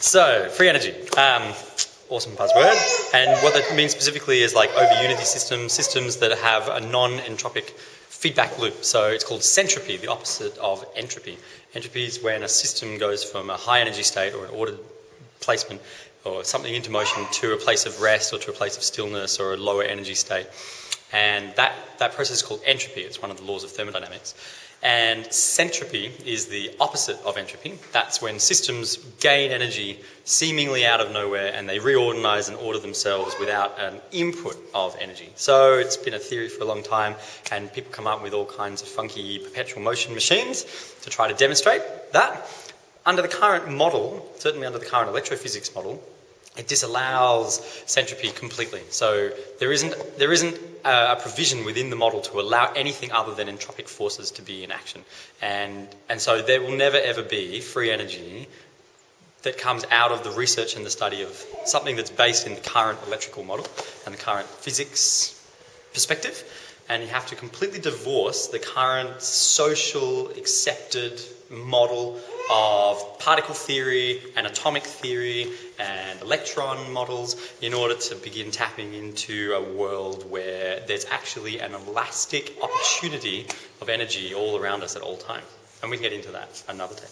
So, free energy. Awesome buzzword. And what that means specifically is like over unity systems that have a non-entropic feedback loop. So it's called centropy, the opposite of entropy. Entropy is when a system goes from a high energy state or an ordered placement or something into motion to a place of rest or to a place of stillness or a lower energy state. And that process is called entropy. It's one of the laws of thermodynamics. And centropy is the opposite of entropy. That's when systems gain energy seemingly out of nowhere and they reorganize and order themselves without an input of energy. So it's been a theory for a long time, and people come up with all kinds of funky perpetual motion machines to try to demonstrate that. Under the current model, certainly under the current electrophysics model, it disallows centropy completely. So there isn't a provision within the model to allow anything other than entropic forces to be in action. And so there will never ever be free energy that comes out of the research and the study of something that's based in the current electrical model and the current physics perspective. And you have to completely divorce the current social accepted model of particle theory and atomic theory and electron models in order to begin tapping into a world where there's actually an elastic opportunity of energy all around us at all times. And we can get into that another day.